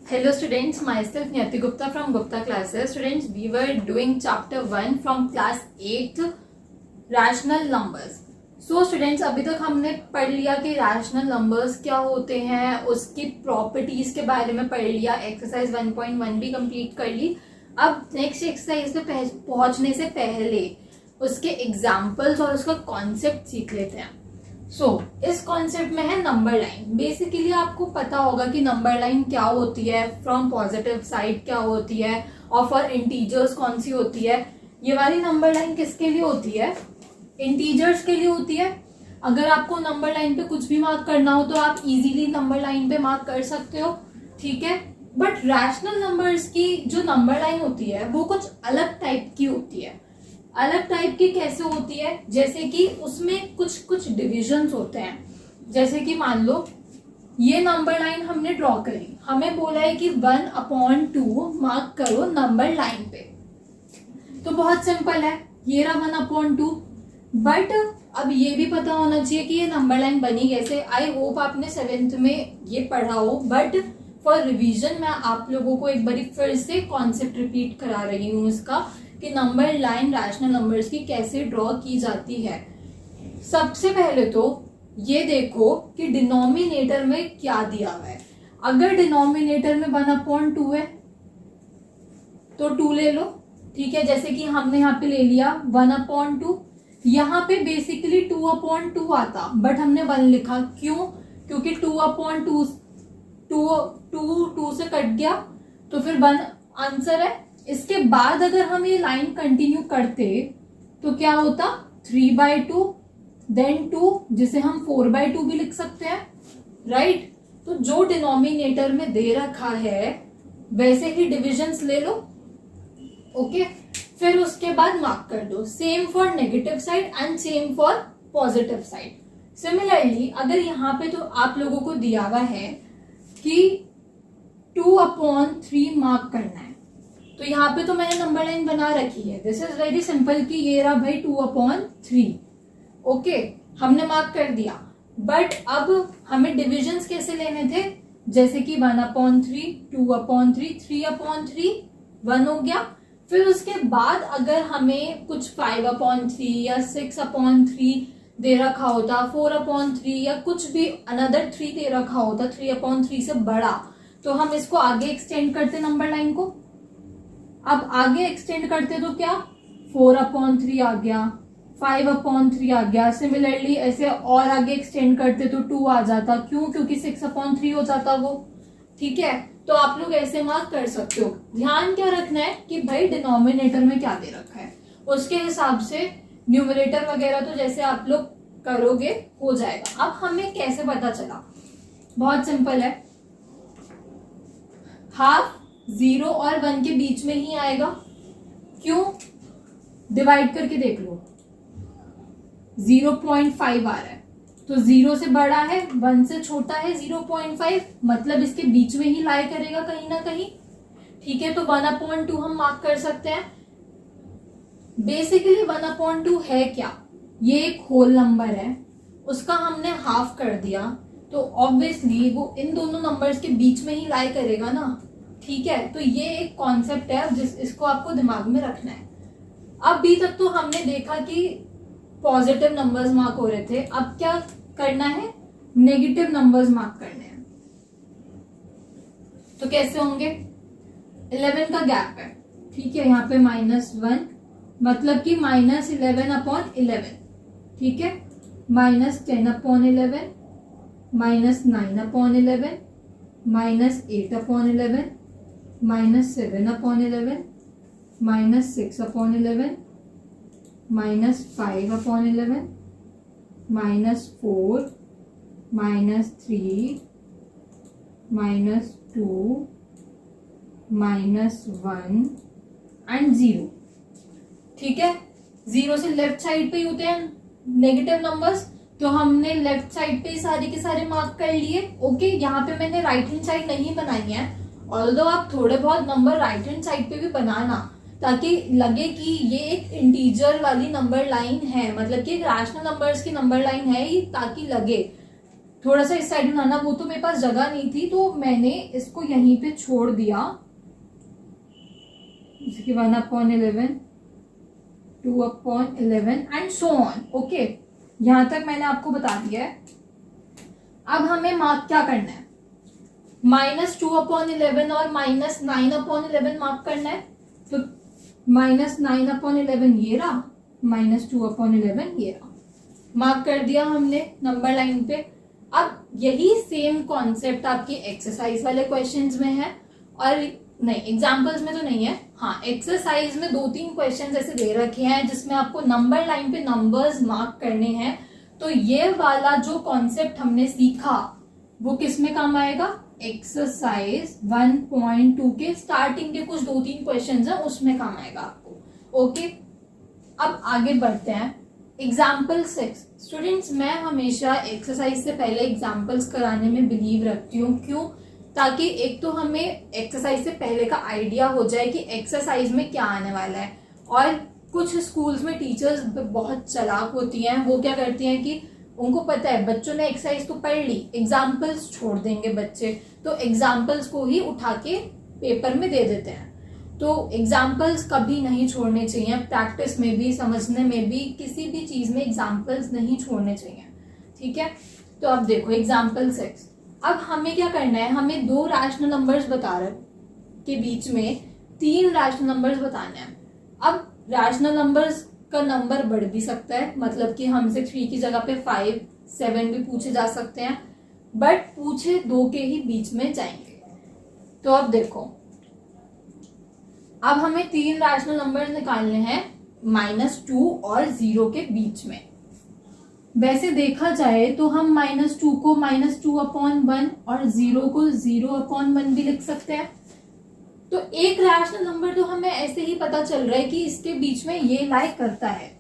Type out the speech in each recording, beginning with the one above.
Hello students, myself Niyati Gupta from Gupta classes. Students, we were doing chapter 1 from class 8 rational numbers. So students, अभी तक हमने पढ़ लिया कि rational numbers क्या होते हैं, उसकी प्रॉपर्टीज के बारे में पढ़ लिया, एक्सरसाइज 1.1 भी कंप्लीट कर ली. अब नेक्स्ट एक्सरसाइज पे पहुंचने से पहले उसके एग्जाम्पल्स और उसका कॉन्सेप्ट सीख लेते हैं. इस कॉन्सेप्ट में है नंबर लाइन. बेसिकली आपको पता होगा कि नंबर लाइन क्या होती है, फ्रॉम पॉजिटिव साइड क्या होती है और फॉर इंटीजर्स कौन सी होती है. ये वाली नंबर लाइन किसके लिए होती है? इंटीजर्स के लिए होती है. अगर आपको नंबर लाइन पे कुछ भी मार्क करना हो तो आप इजीली नंबर लाइन पे मार्क कर सकते हो, ठीक है. बट रैशनल नंबर्स की जो नंबर लाइन होती है वो कुछ अलग टाइप की होती है. अलग टाइप की कैसे होती है? जैसे कि उसमें कुछ कुछ डिविजन्स होते हैं. जैसे कि मान लो ये नंबर लाइन हमने ड्रॉ करी, हमें बोला है कि 1/2 मार्क करो नंबर लाइन पे. तो बहुत सिंपल है, ये रहा 1/2. बट अब ये भी पता होना चाहिए कि ये नंबर लाइन बनी कैसे. आई होप आपने 7th में ये पढ़ा हो, बट फॉर रिवीजन मैं आप लोगों को एक बार फिर से कॉन्सेप्ट रिपीट करा रही हूँ इसका कि नंबर लाइन रैशनल नंबर्स की कैसे ड्रॉ की जाती है. सबसे पहले तो ये देखो कि डिनोमिनेटर में क्या दिया हुआ है. अगर डिनोमिनेटर में 1/2 है तो 2 ले लो, ठीक है. जैसे कि हमने यहाँ पे ले लिया 1/2. यहाँ पे बेसिकली 2/2 आता, बट हमने 1 लिखा. क्यों? क्योंकि 2/2 2 से कट गया तो फिर 1 आंसर है. इसके बाद अगर हम ये लाइन कंटिन्यू करते तो क्या होता? 3/2 देन 2, जिसे हम 4/2 भी लिख सकते हैं, राइट. तो जो डिनोमिनेटर में दे रखा है वैसे ही डिविजन्स ले लो, ओके. फिर उसके बाद मार्क कर दो. Same for negative side and same for positive side. Similarly अगर यहाँ पे तो आप लोगों को दिया हुआ है कि 2/3 मार्क करना है, तो यहाँ पे तो मैंने नंबर लाइन बना रखी है. दिस इज वेरी सिंपल कि ये रहा भाई 2/3, ओके. हमने मार्क कर दिया. बट अब हमें डिविजन्स कैसे लेने थे? जैसे कि 1/3, 2/3, 3/3, 1 हो गया. फिर उसके बाद अगर हमें कुछ 5/3 या 6/3 दे रखा होता, 4/3 या कुछ भी अनदर 3 दे रखा होता, 3/3 से बड़ा, तो हम इसको आगे एक्सटेंड करते नंबर लाइन को. अब आगे एक्सटेंड करते तो क्या 4/3 आ गया, 5/3 आ गया. सिमिलरली ऐसे और आगे एक्सटेंड करते तो 2 आ जाता. क्यों? क्योंकि 6/3 हो जाता वो, ठीक है. तो आप लोग ऐसे मार्क कर सकते हो. ध्यान क्या रखना है कि भाई डिनोमिनेटर में क्या दे रखा है, उसके हिसाब से न्यूमरेटर वगैरह तो जैसे आप लोग करोगे हो जाएगा. अब हमें कैसे पता चला? बहुत सिंपल है. हाफ 0 और 1 के बीच में ही आएगा. क्यों? डिवाइड करके देख लो. 0.5 आ रहा है तो 0 से बड़ा है, 1 से छोटा है 0.5, मतलब इसके बीच में ही लाई करेगा कहीं ना कहीं, ठीक है. तो 1/2 हम मार्क कर सकते हैं. बेसिकली 1/2 है क्या? ये एक होल नंबर है, उसका हमने हाफ कर दिया, तो ऑब्वियसली वो इन दोनों नंबर्स के बीच में ही लाई करेगा ना, ठीक है. तो ये एक कॉन्सेप्ट है इसको आपको दिमाग में रखना है. अभी तक तो हमने देखा कि पॉजिटिव नंबर्स मार्क हो रहे थे. अब क्या करना है? नेगेटिव नंबर्स मार्क करने हैं. तो कैसे होंगे? 11 का गैप है, ठीक है. यहाँ पे -1 मतलब कि -11/11, ठीक है. -10/11, -9/11, -8/11, -7/11, -6/11, -5/11, -4, -3, -2, -1 एंड 0, ठीक है. 0 से लेफ्ट साइड पे ही होते हैं नेगेटिव नंबर्स, तो हमने लेफ्ट साइड पे सारे के सारे मार्क कर लिए, ओके. यहाँ पे मैंने राइट हैंड साइड नहीं बनाई है, ऑल्दो आप थोड़े बहुत नंबर राइट हैंड साइड पे भी बनाना, ताकि लगे कि ये एक इंटीजर वाली नंबर लाइन है, मतलब कि रैशनल नंबर्स की नंबर लाइन है, ताकि लगे थोड़ा सा इस साइड बनाना, वो तो मेरे पास जगह नहीं थी तो मैंने इसको यहीं पे छोड़ दिया, जैसे कि 1/11, 2/11 एंड सो ऑन। ओके, यहां तक मैंने आपको बता दिया है। अब हमें मार्क क्या करना है, -2/11 और -9/11 मार्क करना है। तो -9/11 ये रहा, -2/11 ये रहा, मार्क कर दिया हमने नंबर लाइन पे। अब यही सेम कॉन्सेप्ट आपके एक्सरसाइज वाले क्वेश्चंस में है, और नहीं एग्जाम्पल्स में तो नहीं है, हाँ एक्सरसाइज में 2-3 क्वेश्चंस ऐसे दे रखे हैं जिसमें आपको नंबर लाइन पे नंबर्स मार्क करने हैं। तो ये वाला जो कॉन्सेप्ट हमने सीखा वो किस में काम आएगा, एक्सरसाइज 1.2 के स्टार्टिंग के कुछ 2-3 क्वेश्चंस हैं उसमें काम आएगा आपको। ओके, अब आगे बढ़ते हैं। एग्जाम्पल 6 स्टूडेंट्स, मैं हमेशा एक्सरसाइज से पहले एग्जाम्पल्स कराने में बिलीव रखती हूँ। क्यों, ताकि एक तो हमें एक्सरसाइज से पहले का आइडिया हो जाए कि एक्सरसाइज में क्या आने वाला है। और कुछ स्कूल्स में टीचर्स बहुत चालाक होती हैं, वो क्या करती हैं कि उनको पता है बच्चों ने एक्सरसाइज तो पढ़ ली, एग्जाम्पल्स छोड़ देंगे बच्चे, तो एग्जाम्पल्स को ही उठा के पेपर में दे देते हैं। तो एग्जाम्पल्स कभी नहीं छोड़ने चाहिए, प्रैक्टिस में भी, समझने में भी, किसी भी चीज में एग्जाम्पल्स नहीं छोड़ने चाहिए। ठीक है, तो अब देखो एग्जाम्पल 6। अब हमें क्या करना है, हमें 2 रैशनल नंबर्स बता रहे के बीच में 3 रैशनल नंबर्स बताने हैं। अब रैशनल नंबर्स का नंबर बढ़ भी सकता है, मतलब कि हमसे 3 की जगह पे 5, 7 भी पूछे जा सकते हैं, बट पूछे 2 के ही बीच में जाएंगे। तो अब देखो, अब हमें 3 रैशनल नंबर निकालने हैं -2 और 0 के बीच में। वैसे देखा जाए तो हम -2 को -2/1 और 0 को 0/1 भी लिख सकते हैं। तो एक रैशनल नंबर तो हमें ऐसे ही पता चल रहा है कि इसके बीच में ये लाई करता है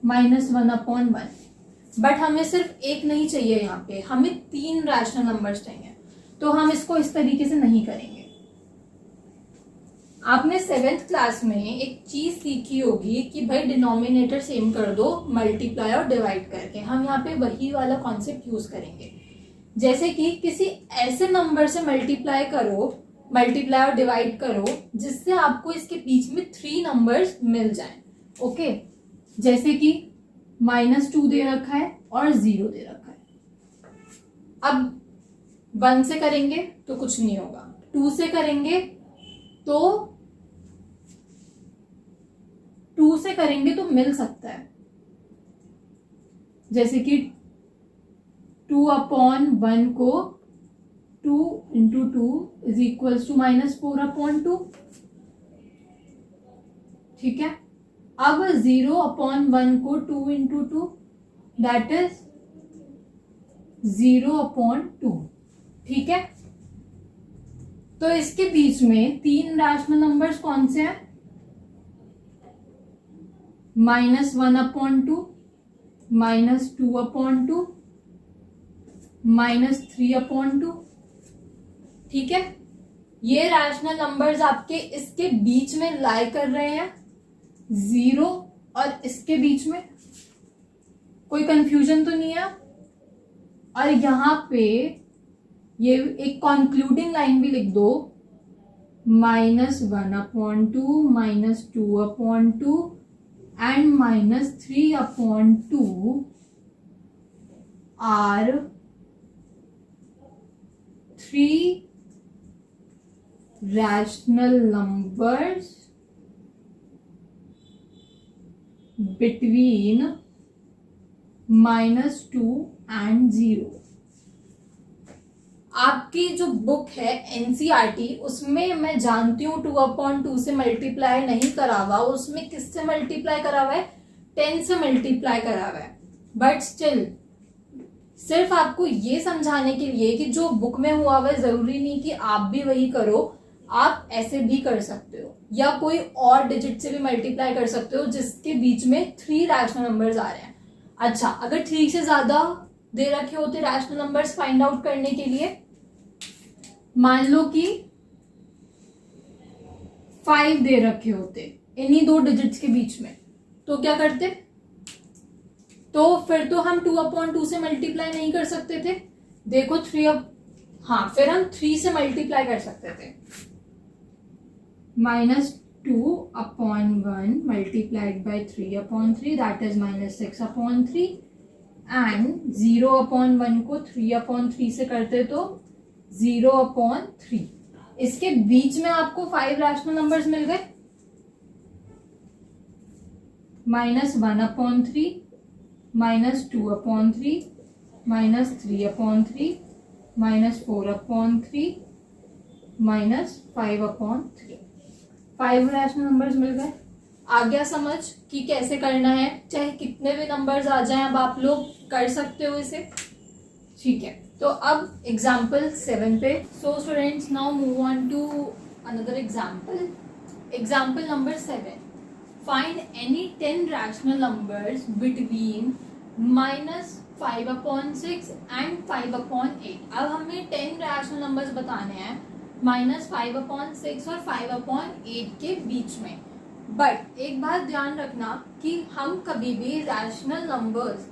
-1/1, बट हमें सिर्फ एक नहीं चाहिए, यहाँ पे हमें 3 रैशनल नंबर्स चाहिए। तो हम इसको इस तरीके से नहीं करेंगे। आपने 7th क्लास में एक चीज सीखी होगी कि भाई डिनोमिनेटर सेम कर दो मल्टीप्लाई और डिवाइड करके। हम यहाँ पे वही वाला कॉन्सेप्ट यूज करेंगे, जैसे कि किसी ऐसे नंबर से मल्टीप्लाई और डिवाइड करो जिससे आपको इसके बीच में 3 नंबर्स मिल जाएं। ओके, जैसे कि -2 दे रखा है और 0 दे रखा है। अब 1 से करेंगे तो कुछ नहीं होगा, 2 से करेंगे तो 2 से करेंगे तो मिल सकता है, जैसे कि 2/1 को 2 × 2 = -4/2। ठीक है, अब 0/1 को 2 × 2 दैट इज 0/2। ठीक है, तो इसके बीच में 3 रैशनल नंबर्स कौन से हैं, -1/2, -2/2, -3/2। ठीक है, ये रैशनल नंबर्स आपके इसके बीच में लाई कर रहे हैं, 0 और इसके बीच में। कोई कंफ्यूजन तो नहीं है। और यहां पे ये एक कंक्लूडिंग लाइन भी लिख दो, -1/2, -2/2 and -3/2 are 3 rational numbers between -2 and 0। आपकी जो बुक है एनसीईआरटी, उसमें मैं जानती हूँ 2/2 से मल्टीप्लाई नहीं करा हुआ, उसमें किससे मल्टीप्लाई करा हुआ है, 10 से मल्टीप्लाई करा हुआ है। बट स्टिल सिर्फ आपको ये समझाने के लिए कि जो बुक में हुआ हुआ है जरूरी नहीं कि आप भी वही करो, आप ऐसे भी कर सकते हो या कोई और डिजिट से भी मल्टीप्लाई कर सकते हो जिसके बीच में 3 रैशनल नंबर्स आ रहे हैं। अच्छा, अगर 3 से ज्यादा दे रखे होते रैशनल नंबर्स फाइंड आउट करने के लिए, मान लो कि 5 दे रखे होते इन्हीं 2 डिजिट्स के बीच में, तो क्या करते, तो फिर तो हम 2/2 से मल्टीप्लाई नहीं कर सकते थे, देखो 3 अब, हाँ फिर हम 3 से मल्टीप्लाई कर सकते थे। -2/1 multiplied by 3/3 that is -6/3 and 0/1 को 3/3 से करते तो 0/3। इसके बीच में आपको 5 रैशनल नंबर्स मिल गए, -1/3, -2/3, -3/3, -4/3, -5/3। 5 रैशनल नंबर्स मिल गए। आ गया समझ कि कैसे करना है, चाहे कितने भी नंबर्स आ जाएं अब आप लोग कर सकते हो इसे। ठीक है, तो अब एग्जाम्पल 7 पे। So students now move on to another example. Example number 7, find any 10 rational numbers between -5/6 and 5/8। अब हमें 10 रैशनल नंबर्स बताने हैं -5/6 और 5/8 के बीच में। बट एक बात ध्यान रखना कि हम कभी भी रैशनल नंबर्स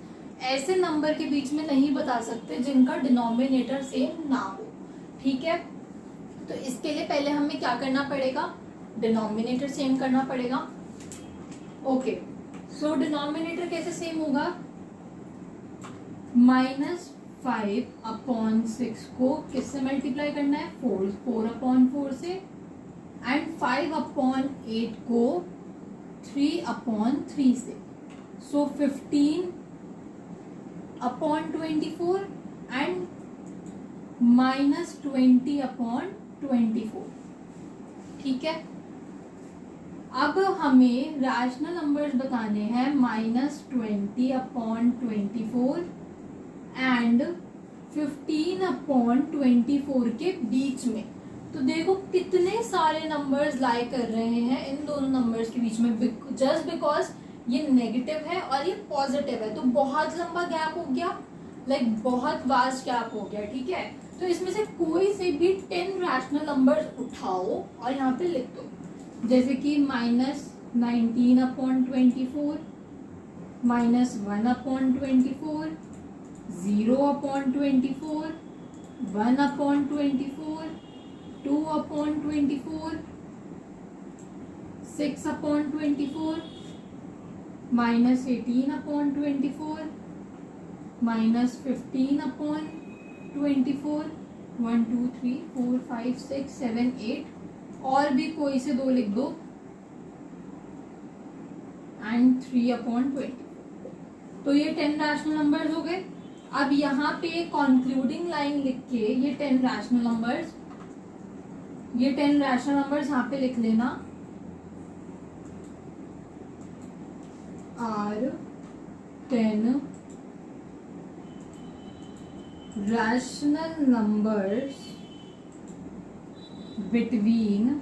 ऐसे नंबर के बीच में नहीं बता सकते जिनका डिनोमिनेटर सेम ना हो। ठीक है, तो इसके लिए पहले हमें क्या करना पड़ेगा, डिनोमिनेटर सेम करना पड़ेगा। ओके, सो डिनोमिनेटर कैसे सेम होगा, -5/6 को किससे मल्टीप्लाई करना है, 4/4 से, एंड 5/8 को 3/3 से। सो 15/24 एंड -20/24। ठीक है, अब हमें रैशनल नंबर्स बताने हैं -20/24 एंड 15/24 के बीच में। तो देखो कितने सारे नंबर्स लाई कर रहे हैं इन दोनों नंबर्स के बीच में, जस्ट बिकॉज ये नेगेटिव है और ये पॉजिटिव है, तो बहुत लंबा गैप हो गया, लाइक बहुत वास्ट गैप हो गया। ठीक है, तो इसमें से कोई से भी 10 रैशनल नंबर्स उठाओ और यहाँ पे लिख दो, जैसे कि -19/24, -1/24, 0/24, 1/24, 2/24, 6/24, -18/24, -15/24, 1 2 3 4 5 6 7 8, और भी कोई से 2 लिख दो, एंड 3/24। तो ये 10 रैशनल नंबर्स हो गए। अब यहाँ पे कंक्लूडिंग लाइन लिख के ये 10 रैशनल नंबर्स यहाँ पे लिख लेना, are 10 rational numbers between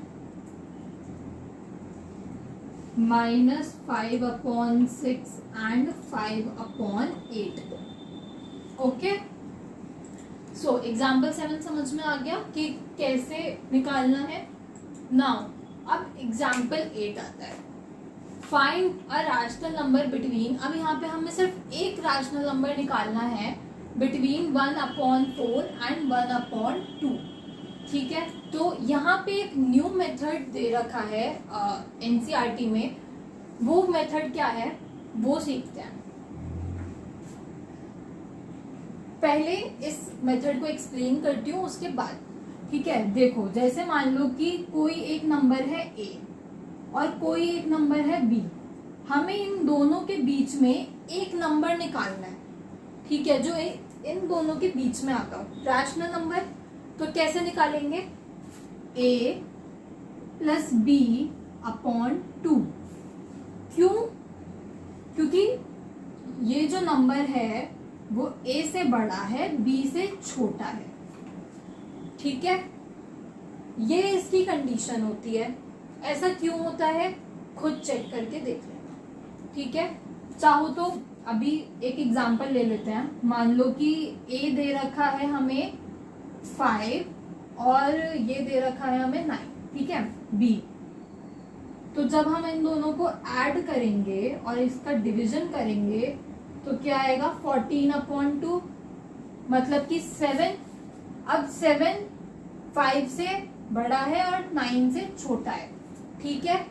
-5/6 and 5/8। Okay, so example 7 समझ में आ गया कि कैसे निकालना है। नाउ अब एग्जाम्पल 8 आता है, find a rational number between. अब यहाँ पे हमें सिर्फ एक रैशनल नंबर निकालना है बिटवीन 1/4 एंड 1/2। ठीक है, तो यहाँ पे एक न्यू मेथड दे रखा है एनसीईआरटी में, वो मेथड क्या है वो सीखते हैं। पहले इस मेथड को एक्सप्लेन करती हूँ उसके बाद। ठीक है, देखो जैसे मान लो कि कोई एक नंबर है a और कोई एक नंबर है b, हमें इन दोनों के बीच में एक नंबर निकालना है। ठीक है, जो इन दोनों के बीच में आता हो रैशनल नंबर। तो कैसे निकालेंगे, a + b/2। क्यों, क्योंकि ये जो नंबर है वो a से बड़ा है, b से छोटा है। ठीक है, ये इसकी कंडीशन होती है। ऐसा क्यों होता है खुद चेक करके देख लेना। ठीक है, चाहो तो अभी एक एग्जांपल ले लेते हैं। मान लो कि a दे रखा है हमें 5 और ये दे रखा है हमें 9। ठीक है, b, तो जब हम इन दोनों को ऐड करेंगे और इसका डिवीजन करेंगे तो क्या आएगा, 14/2। मतलब कि 7, अब 7 5 से बड़ा है और 9 से छोटा है, ठीक है।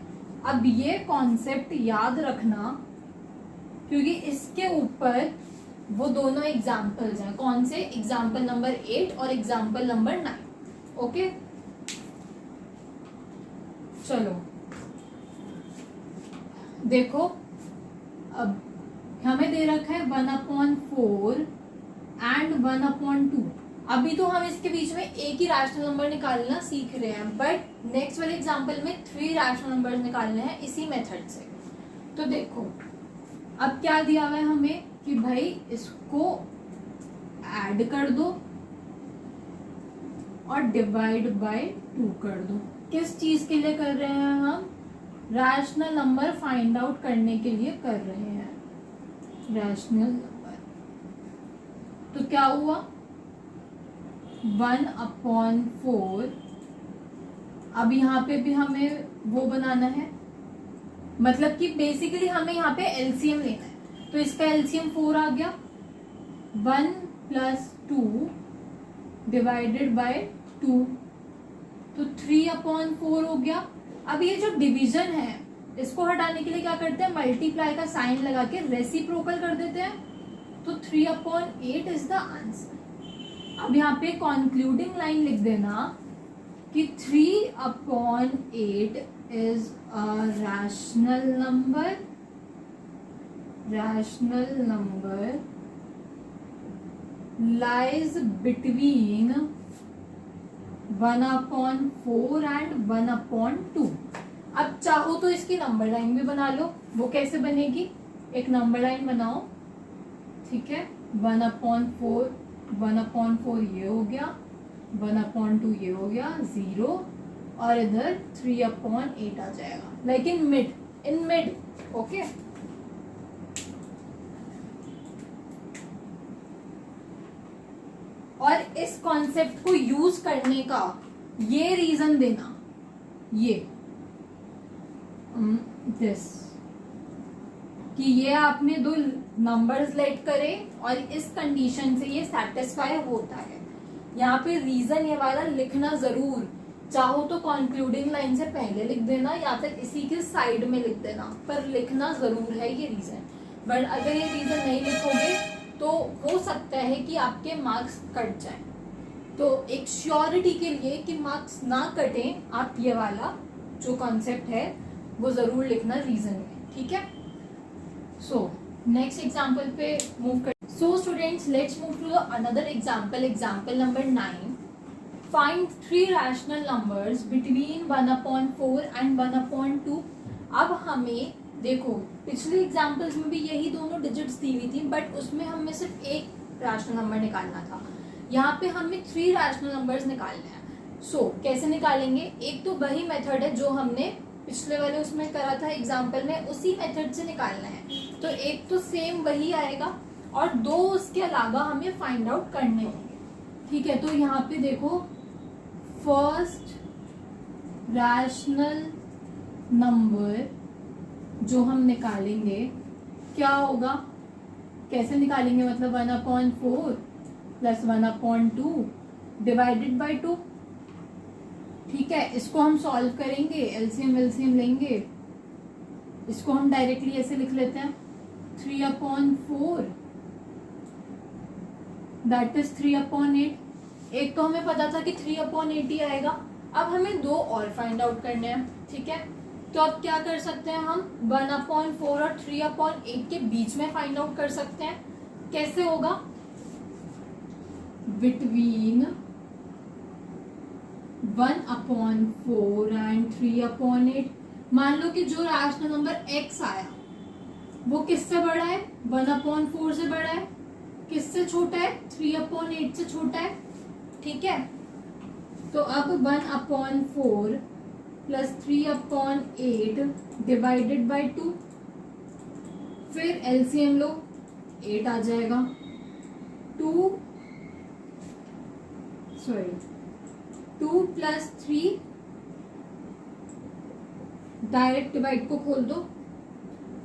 अब ये कॉन्सेप्ट याद रखना, क्योंकि इसके ऊपर वो दोनों एग्जाम्पल्स हैं। कौन से? एग्जाम्पल नंबर 8 और एग्जाम्पल नंबर 9। ओके, चलो देखो, अब हमें दे रखा है 1/4 एंड 1/2। अभी तो हम इसके बीच में एक ही रैशनल नंबर निकालना सीख रहे हैं, बट नेक्स्ट वाले एग्जाम्पल में 3 रैशनल नंबर निकालने हैं इसी मेथड से। तो देखो अब क्या दिया हुआ है हमें कि भाई इसको ऐड कर दो और डिवाइड बाय 2 कर दो। किस चीज के लिए कर रहे हैं हम? रैशनल नंबर फाइंड आउट करने के लिए कर रहे हैं, रैशनल नंबर। तो क्या हुआ? 1/4। अब यहाँ पे भी हमें वो बनाना है, मतलब कि बेसिकली हमें यहाँ पे एलसीएम लेना है। तो इसका एलसीएम 4 आ गया, 1 + 2 डिवाइडेड बाय 2, तो 3/4 हो गया। अब ये जो डिवीजन है इसको हटाने के लिए क्या करते हैं? मल्टीप्लाई का साइन लगा के रेसिप्रोकल कर देते हैं। तो 3/8 इज द आंसर। अब यहाँ पे कंक्लूडिंग लाइन लिख देना कि 3/8 is a rational number, rational number lies between 1/4 and 1/2। अब चाहो तो इसकी नंबर लाइन भी बना लो। वो कैसे बनेगी? एक नंबर लाइन बनाओ, ठीक है। 1/4 ये हो गया, 1/2 ये हो गया, 0, और इधर 3/8 आ जाएगा, like in mid, in mid. Okay, और इस कॉन्सेप्ट को यूज करने का ये रीजन देना, ये दिस, कि ये आपने दो नंबर्स लेट करे और इस कंडीशन से ये सेटिस्फाई होता है। यहाँ पे रीजन ये वाला लिखना जरूर, चाहो तो कंक्लूडिंग लाइन से पहले लिख देना या फिर इसी के साइड में लिख देना, पर लिखना जरूर है ये रीजन। बट अगर ये रीजन नहीं लिखोगे तो हो सकता है कि आपके मार्क्स कट जाएं। तो एक श्योरिटी के लिए कि मार्क्स ना कटें, आप ये वाला जो कॉन्सेप्ट है वो जरूर लिखना रीजन में, ठीक है। सो नेक्स्ट एग्जाम्पल पे मूव कर। So students, let's move to another example, example number 9। Find 3 rational numbers between 1/4 and 1/2। अब हमें देखो, पिछले एग्जाम्पल्स में भी यही दोनों डिजिट्स दी हुई थी, बट उसमें हमें सिर्फ एक रैशनल नंबर निकालना था। यहाँ पे हमें 3 रैशनल नंबर्स निकालने हैं। सो कैसे निकालेंगे? एक तो वही मेथड है जो हमने पिछले वाले उसमें करा था एग्जाम्पल में, उसी मेथड से निकालना है। तो एक तो सेम वही आएगा और 2 उसके अलावा हमें फाइंड आउट करने होंगे, ठीक है। तो यहाँ पे देखो, फर्स्ट रैशनल नंबर जो हम निकालेंगे क्या होगा? कैसे निकालेंगे? मतलब 1/4 + 1/2 डिवाइडेड बाय 2, ठीक है। इसको हम सॉल्व करेंगे, एलसीएम वेलसीएम लेंगे। इसको हम डायरेक्टली ऐसे लिख लेते हैं, 3/4 दैट इज 3/8। एक तो हमें पता था कि 3/8 ही आएगा। अब हमें 2 और फाइंड आउट करने हैं, ठीक है। तो अब क्या कर सकते हैं हम? 1/4 और 3/8 के बीच में फाइंड आउट कर सकते हैं। कैसे होगा? Between 1/4 and 3/8। मान लो कि जो रैशनल नंबर x आया वो किससे बड़ा है? 1/4 से बड़ा है। किससे छोटा है? 3/8 से छोटा है, ठीक है। तो अब 1/4 + 3/8 डिवाइडेड बाय 2, फिर एलसीएम लो, 8 आ जाएगा। 2 + 3 डायरेक्ट डिवाइड को खोल दो,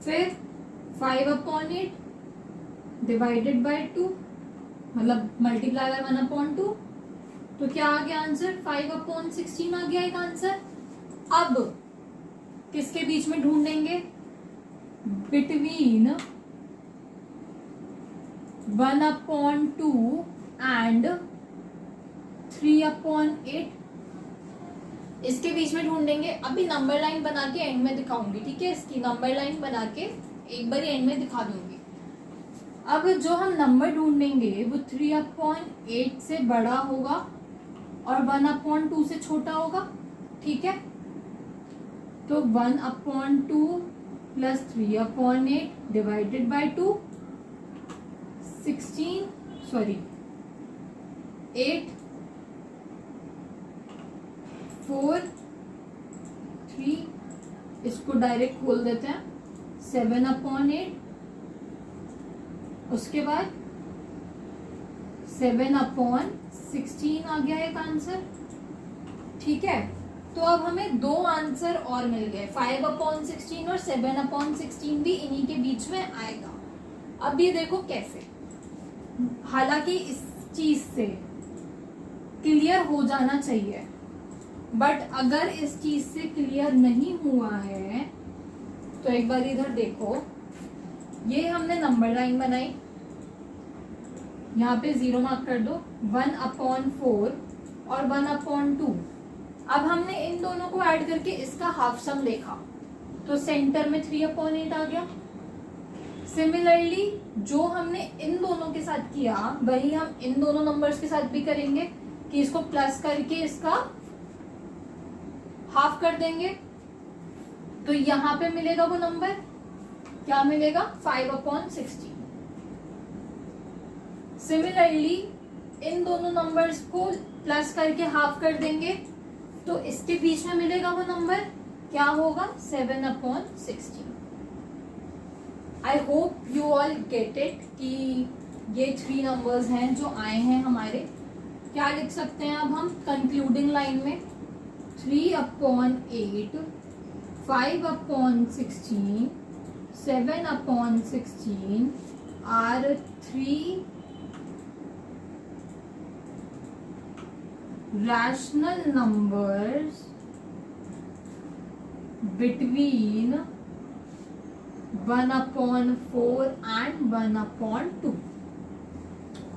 फिर 5/8 डिवाइडेड बाय 2, मतलब मल्टीप्लाई बाय 1/2, तो क्या आ गया आंसर? 5/16 आ गया एक आंसर। अब किसके बीच में ढूंढेंगे? बिटवीन 1/2 एंड 3/8, इसके बीच में ढूंढेंगे। अभी नंबर लाइन बना के एंड में दिखाऊंगी, ठीक है? इसकी नंबर लाइन बना के एक बार एंड में दिखा दूंगी। अब जो हम नंबर ढूंढेंगे वो 3/8 से बड़ा होगा और 1/2 से छोटा होगा, ठीक है? तो 1/2 प्लस 3/8 डिवाइडेड बाय 2, 8 4 3, इसको डायरेक्ट खोल देते हैं, 7/8, उसके बाद 7/16 आ गया एक आंसर, ठीक है? तो अब हमें दो आंसर और मिल गए, 5/16 और 7/16 भी इन्हीं के बीच में आएगा। अब ये देखो कैसे, हालांकि इस चीज से क्लियर हो जाना चाहिए, बट अगर इस चीज से क्लियर नहीं हुआ है तो एक बार इधर देखो, ये हमने नंबर लाइन बनाई, यहाँ पे 0 मार्क कर दो, 1/4 और 1/2। अब हमने इन दोनों को ऐड करके इसका हाफ सम देखा, तो सेंटर में 3/8 आ गया। सिमिलरली जो हमने इन दोनों के साथ किया वही हम इन दोनों नंबर्स के साथ भी करेंगे कि इसको प्लस करके इसका हाफ कर देंगे, तो यहां पे मिलेगा वो नंबर, क्या मिलेगा? 5/16। सिमिलरली इन दोनों नंबर्स को प्लस करके हाफ कर देंगे, तो इसके बीच में मिलेगा वो नंबर, क्या होगा? 7/16। I hope you all get it कि ये 3 नंबर्स हैं जो आए हैं हमारे। क्या लिख सकते हैं अब हम कंक्लूडिंग लाइन में? 3/8, 5/16, 7/16 are 3 rational numbers between 1/4 and 1/2।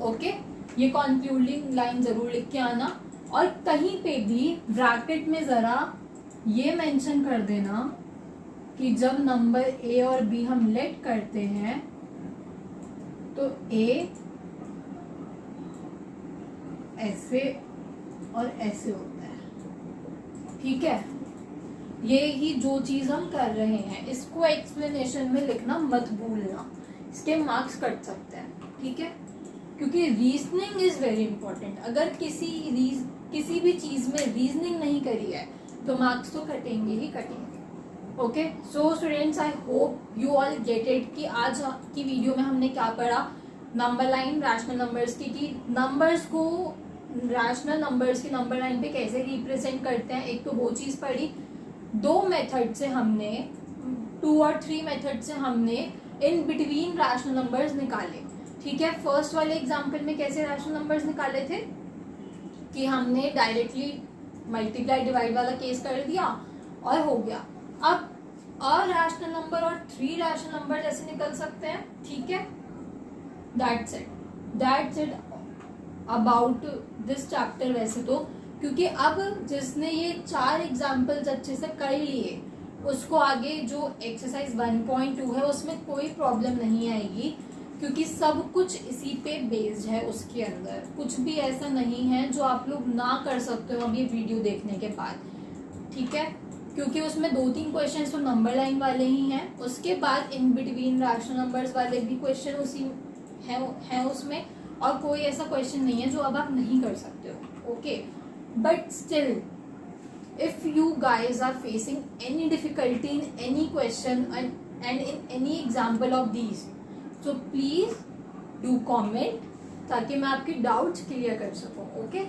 Okay, ये कंक्लूडिंग लाइन जरूर लिख के आना, और कहीं पे भी ब्रैकेट में जरा ये मेंशन कर देना कि जब नंबर ए और बी हम लेट करते हैं तो ए ऐसे और ऐसे होता है, ठीक है? ये ही जो चीज हम कर रहे हैं, इसको एक्सप्लेनेशन में लिखना मत भूलना, इसके मार्क्स कट सकते हैं, ठीक है? क्योंकि रीजनिंग इज वेरी इंपॉर्टेंट। अगर किसी भी चीज में रीजनिंग नहीं करी है तो मार्क्स तो कटेंगे ही कटेंगे। Okay, so students, I hope you all get it कि आज की वीडियो में हमने क्या पढ़ा, नंबर लाइन रैशनल नंबर्स की, कि नंबर्स को रैशनल नंबर्स की नंबर लाइन पे कैसे रिप्रेजेंट करते हैं। एक तो वो चीज पढ़ी, 2 मेथड से हमने 2 और 3 मेथड से हमने इन बिटवीन रैशनल नंबर्स निकाले, ठीक है? फर्स्ट वाले एग्जाम्पल में कैसे रैशनल नंबर्स निकाले थे कि हमने डायरेक्टली मल्टीप्लाई डिवाइड वाला केस कर दिया और हो गया। अब अरैशनल नंबर और 3 रैशनल नंबर ऐसे निकल सकते हैं, ठीक है? That's it about this chapter. वैसे तो क्योंकि अब जिसने ये 4 एग्जाम्पल्स अच्छे से कर लिए उसको आगे जो एक्सरसाइज 1.2 है उसमें कोई प्रॉब्लम नहीं आएगी, क्योंकि सब कुछ इसी पे बेस्ड है। उसके अंदर कुछ भी ऐसा नहीं है जो आप लोग ना कर सकते हो अब ये वीडियो देखने के बाद, ठीक है? क्योंकि उसमें 2-3 क्वेश्चन तो नंबर लाइन वाले ही हैं, उसके बाद इन बिटवीन रैशनल नंबर्स वाले भी क्वेश्चन उसी है उसमें, और कोई ऐसा क्वेश्चन नहीं है जो अब आप नहीं कर सकते हो। Okay, but still if you guys are facing any difficulty in any question and in any example of these, so please do comment ताकि मैं आपकी डाउट्स क्लियर कर सकूं। ओके।